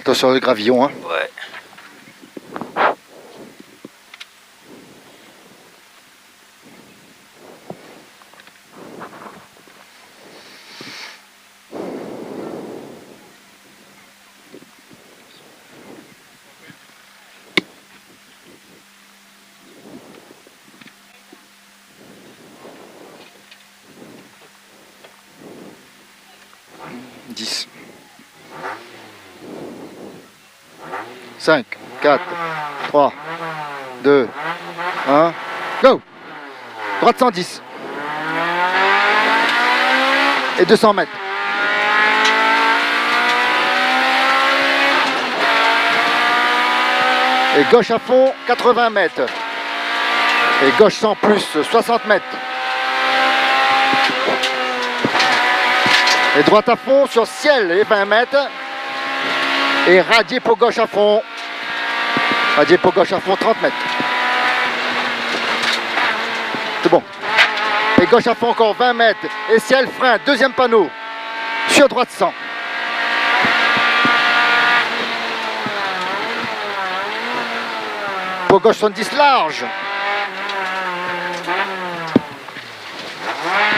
Attention le gravillon. Hein. Ouais. Dix. 5, 4, 3, 2, 1, go! Droite 110. Et 200 mètres. Et gauche à fond, 80 mètres. Et gauche sans plus, 60 mètres. Et droite à fond sur ciel et 20 mètres. Et radier pour gauche à fond. Radier pour gauche à fond, 30 mètres. C'est bon. Et gauche à fond encore 20 mètres. Et ciel, frein, deuxième panneau. Sur droite 100. Pour gauche 70 large.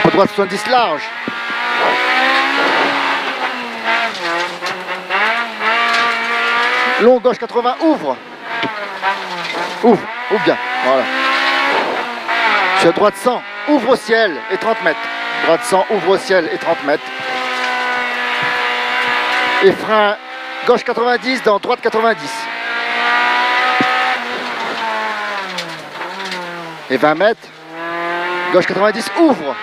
Pour droite 70 large. Long gauche 80, ouvre. Ouvre bien, voilà. Sur droite 100, ouvre au ciel et 30 mètres. Droite 100, ouvre au ciel et 30 mètres. Et frein gauche 90 dans droite 90. Et 20 mètres. Gauche 90, ouvre.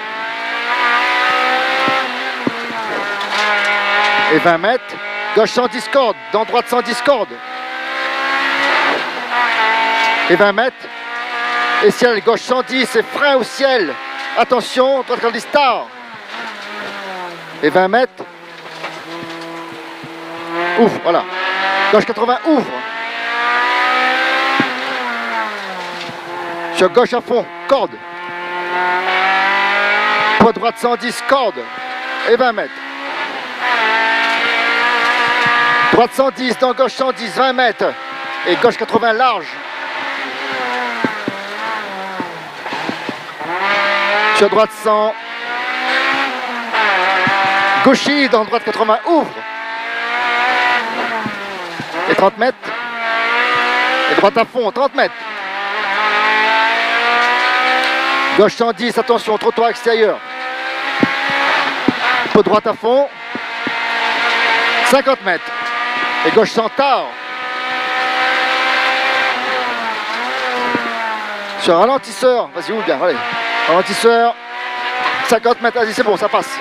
Et 20 mètres. Gauche 110 cordes, dans droite 110 cordes. Et 20 mètres. Et ciel, gauche 110 et frein au ciel. Attention, droite 90 star. Et 20 mètres. Ouvre, voilà. Gauche 80, ouvre. Sur gauche à fond, corde. Pour droite 110, corde. Et 20 mètres. Droite 110, dans gauche 110, 20 mètres. Et gauche 80 large. Sur droite 100. Gauchis, dans droite 80, ouvre. Et 30 mètres. Et droite à fond, 30 mètres. Gauche 110, attention, trottoir extérieur. Peu droite à fond. 50 mètres. Et gauche 100 tard. Sur ralentisseur, vas-y, ouvre bien, allez. Ralentisseur. 50 mètres, vas-y, c'est bon, ça passe.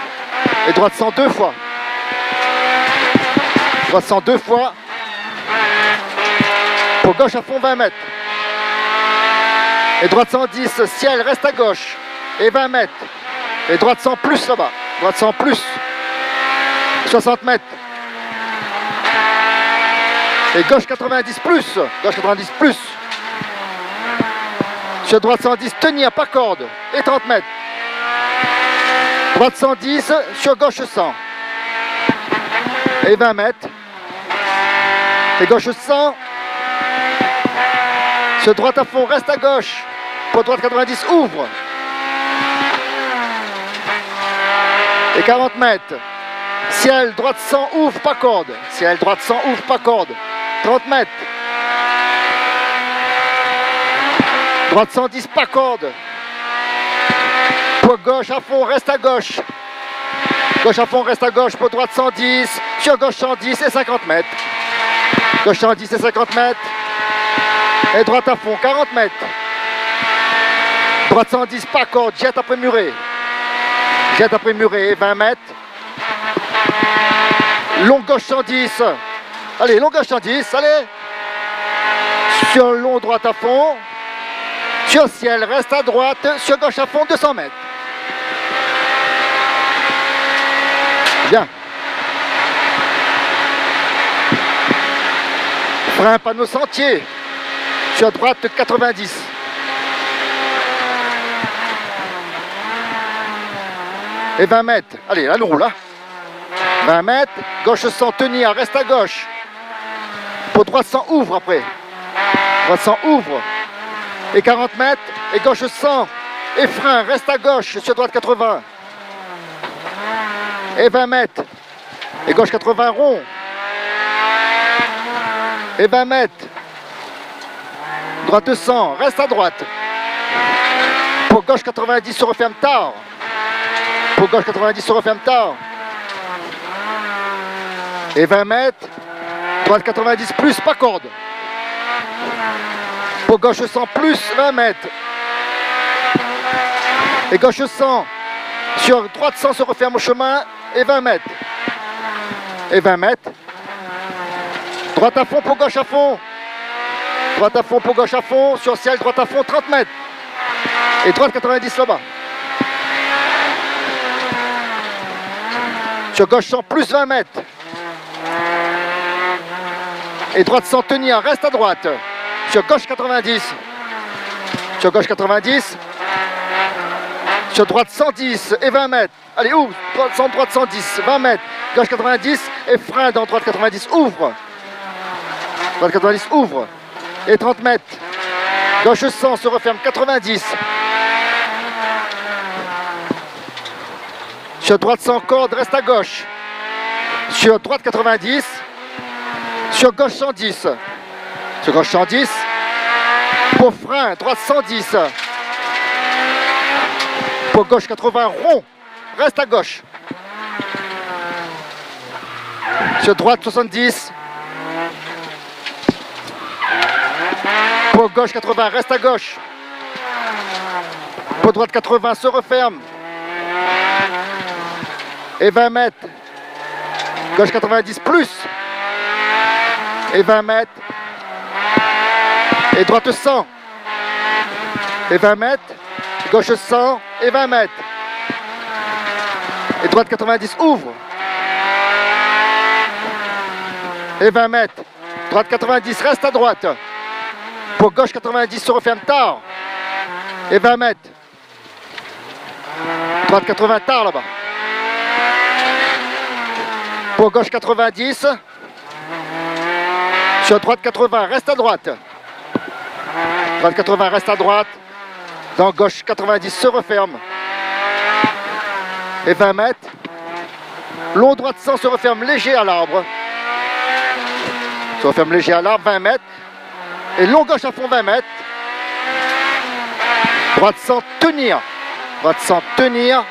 Et droite 100 deux fois. Droite 100 deux fois. Pour gauche à fond, 20 mètres. Et droite 110, ciel, reste à gauche. Et 20 mètres. Et droite 100 plus là-bas. Droite 100 plus. 60 mètres. Et gauche 90 plus. Gauche 90 plus. Sur droite 110, tenir, pas corde. Et 30 mètres. Droite 110, sur gauche 100. Et 20 mètres. Et gauche 100. Sur droite à fond, reste à gauche. Pour droite 90, ouvre. Et 40 mètres. Ciel, droite 100, ouvre, pas corde. Ciel, droite 100, ouvre, pas corde. 30 mètres. Droite 110, pas corde. Pour gauche à fond, reste à gauche. Gauche à fond, reste à gauche. Pour droite 110. Sur gauche 110 et 50 mètres. Gauche 110 et 50 mètres. Et droite à fond, 40 mètres. Droite 110, pas corde. Jette après muret. Jette après muret et 20 mètres. Long gauche 110. Allez, long gauche 110, allez. Sur long droite à fond. Sur ciel, reste à droite. Sur gauche à fond, 200 mètres. Bien. Frein panneau sentier. Sur droite 90. Et 20 mètres. Allez, là, nous roule. Hein. 20 mètres. Gauche sans tenir, reste à gauche. Pour droite 100, ouvre après. Droite 100, ouvre. Et 40 mètres. Et gauche 100. Et frein, reste à gauche sur droite 80. Et 20 mètres. Et gauche 80, rond. Et 20 mètres. Droite 100, reste à droite. Pour gauche 90, se referme tard. Pour gauche 90, se referme tard. Et 20 mètres. Droite 90 plus, pas corde. Pour gauche 100 plus 20 mètres. Et gauche 100. Sur droite 100 se referme au chemin. Et 20 mètres. Et 20 mètres. Droite à fond pour gauche à fond. Droite à fond pour gauche à fond. Sur ciel, droite à fond, 30 mètres. Et droite 90 là-bas. Sur gauche 100 plus 20 mètres. Et droite sans tenir, reste à droite. Sur gauche 90. Sur gauche 90. Sur droite 110 et 20 mètres. Allez, ouvre. Droite 110, 20 mètres. Gauche 90 et frein dans droite 90. Ouvre. Droite 90, ouvre. Et 30 mètres. Gauche 100 se referme 90. Sur droite 100 corde, reste à gauche. Sur droite 90. Sur gauche 110. Sur gauche 110. Pour frein, droite 110. Pour gauche 80, rond. Reste à gauche. Sur droite 70. Pour gauche 80, reste à gauche. Pour droite 80, se referme. Et 20 mètres. Gauche 90 plus. Et 20 mètres. Et droite 100. Et 20 mètres. Gauche 100 et 20 mètres. Et droite 90, ouvre. Et 20 mètres. Droite 90, reste à droite. Pour gauche 90, se referme tard. Et 20 mètres. Droite 80, tard là-bas. Pour gauche 90. Sur droite 80, reste à droite. Droite 80, reste à droite. Dans gauche 90, se referme. Et 20 mètres. Long droite 100 se referme léger à l'arbre. Se referme léger à l'arbre, 20 mètres. Et long gauche à fond, 20 mètres. Droite 100, tenir. Droite 100, tenir.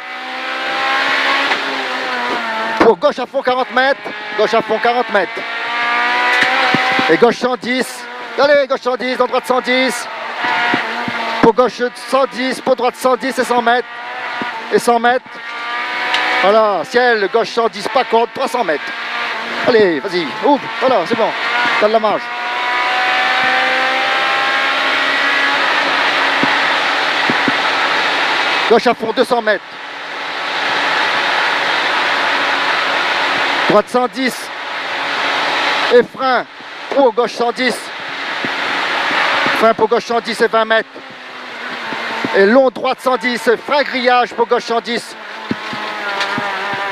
Pour gauche à fond, 40 mètres. Gauche à fond, 40 mètres. Et gauche 110. Allez, gauche 110, dans droite 110. Pour gauche 110, pour droite 110 et 100 mètres. Et 100 mètres. Voilà, ciel, gauche 110, pas corde, 300 mètres. Allez, vas-y, ouvre, voilà, c'est bon. T'as de la marge. Gauche à fond, 200 mètres. Droite 110. Et frein pour gauche 110. Frein pour gauche 110 et 20 mètres. Et long droite 110. Frein grillage pour gauche 110.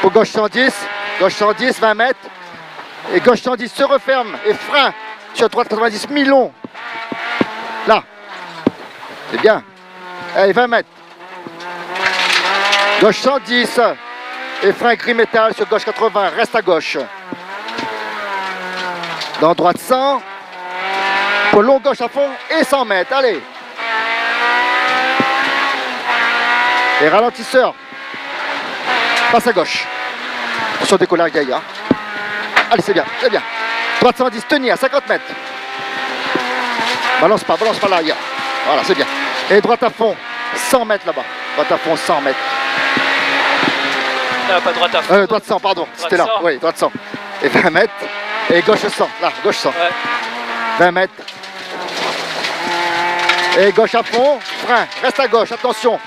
Pour gauche 110. Gauche 110, 20 mètres. Et gauche 110 se referme. Et frein sur droite 90, mi-long. Là. C'est bien. Allez, 20 mètres. Gauche 110. Et frein gris métal sur gauche 80. Reste à gauche. Dans droite 100. Pour long gauche à fond et 100 mètres. Allez. Et ralentisseur. Passe à gauche. Attention décollage derrière. Allez, c'est bien, c'est bien. Droite 110, tenir, 50 mètres. Balance pas l'arrière. Voilà, c'est bien. Et droite à fond, 100 mètres là-bas. Droite à fond, 100 mètres. Pas droite à fond. Droite 100, pardon. C'était là. Oui, droite 100. Et 20 mètres. Et gauche 100. Là, gauche 100. Ouais. 20 mètres. Et gauche à fond, frein. Reste à gauche, attention.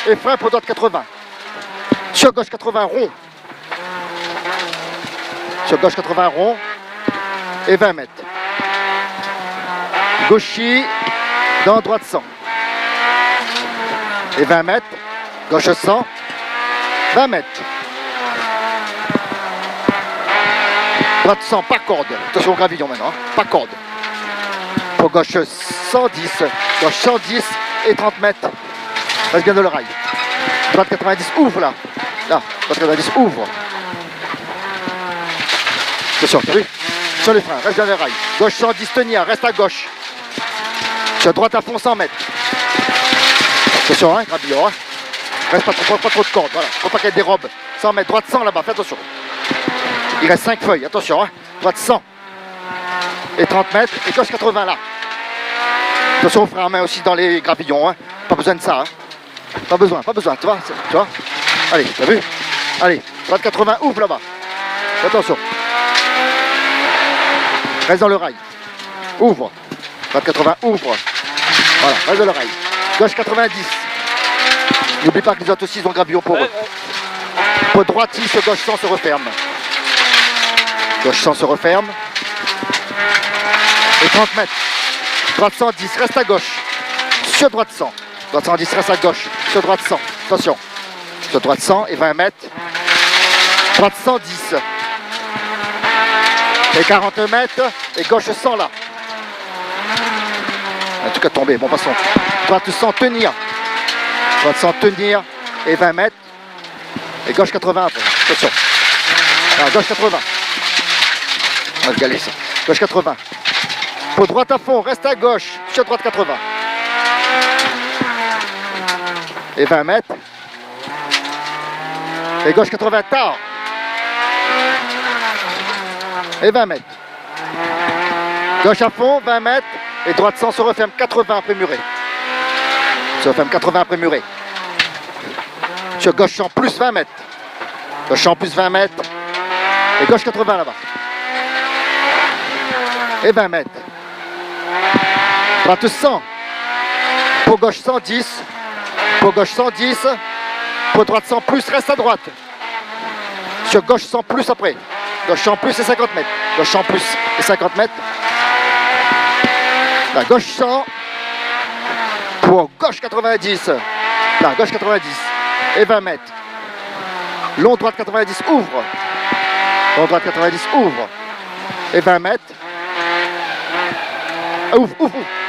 Et frein pour droite 80. Sur gauche 80, rond. Sur gauche 80, rond. Et 20 mètres. Gauchy. Dans droite 100. Et 20 mètres. Gauche 100. 20 mètres. Droite 100, pas corde. Attention au gravillon maintenant, hein. Pas corde. Pour gauche 110, gauche 110 et 30 mètres. Reste bien dans le rail. Droite 90, ouvre là. Là, droite 90, ouvre. Attention, t'as vu? Sur les freins, reste bien dans le rail. Gauche 110, tenir, reste à gauche. Sur droite à fond 100 mètres. Attention, hein, gravillon, hein. Reste pas trop de corde, voilà. Faut pas qu'il y ait des robes. 100 mètres, droite 100 là-bas, fais attention. Il reste 5 feuilles, attention, hein. Droite 100 et 30 mètres, et gauche 80 là. Attention aux freins à main aussi dans les gravillons, hein. Pas besoin de ça, hein. Pas besoin, tu vois. Allez, t'as vu? Allez, droite 80, ouvre là-bas. Attention. Reste dans le rail. Ouvre. Droite 80, ouvre. Voilà, reste dans le rail. Gauche 90. N'oublie pas que les autres aussi ils ont gravillon pour eux. Pour droite 10, gauche 100 se referme. Gauche 100 se referme. Et 30 mètres. Droite 110, reste à gauche. Sur droite 100. Droite 110, reste à gauche. Sur droite 100. Attention. Sur droite 100 et 20 mètres. Droite 110. Et 40 mètres. Et gauche 100 là. En tout cas tombé. Bon, passons. Droite 100, tenir. Droite 100, tenir. Et 20 mètres. Et gauche 80 après. Attention. Alors, gauche 80. On va se galer ça. Gauche 80. Pour droite à fond, reste à gauche. Sur droite 80. Et 20 mètres. Et gauche 80, tard. Et 20 mètres. Gauche à fond, 20 mètres. Et droite 100 se referme 80 après muret. Se referme 80 après muret. Sur gauche 100 plus 20 mètres. Gauche 100 plus 20 mètres. Et gauche 80 là-bas. Et 20 mètres. Droite 100. Pour gauche 110. Pour gauche 110. Pour droite 100 plus, reste à droite. Sur gauche 100 plus après. Gauche 100 plus et 50 mètres. Gauche 100 plus et 50 mètres. La gauche 100. Pour gauche 90. La gauche 90. Et 20 mètres. Long droite 90, ouvre. Long droite 90, ouvre. Et 20 mètres. Ouvre.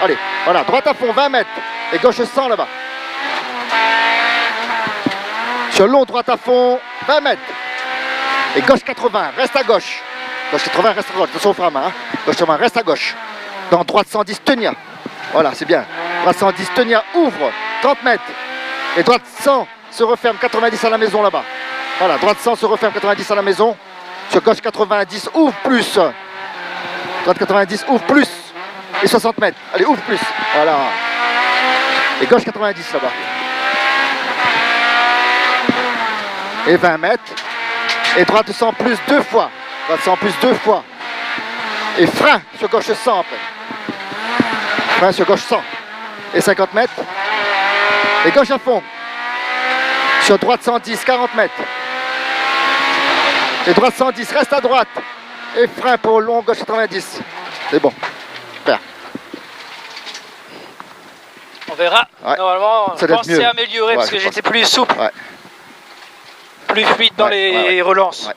Allez, voilà, droite à fond, 20 mètres. Et gauche 100 là-bas. Sur long droite à fond, 20 mètres. Et gauche 80, reste à gauche. Gauche 80, reste à droite. Attention au frein à main. Hein. Gauche 80, reste à gauche. Dans droite 110, tenir. Voilà, c'est bien. Droite 110, tenir, ouvre. 30 mètres. Et droite 100 se referme 90 à la maison là-bas. Voilà, droite 100 se referme 90 à la maison. Sur gauche 90, ouvre plus. Droite 90, ouvre plus. Et 60 mètres. Allez, ouvre plus. Voilà. Et gauche 90 là-bas. Et 20 mètres. Et droite 100 plus 2 fois. Droite 100 plus 2 fois. Et frein sur gauche 100 après. Frein sur gauche 100. Et 50 mètres. Et gauche à fond. Sur droite 110, 40 mètres. Et droite 110, reste à droite. Et frein pour long, gauche 90. C'est bon. Super. On verra. Ouais. Normalement, je pense que c'est amélioré parce que j'étais plus souple. Ouais. Plus fluide dans les relances. Ouais.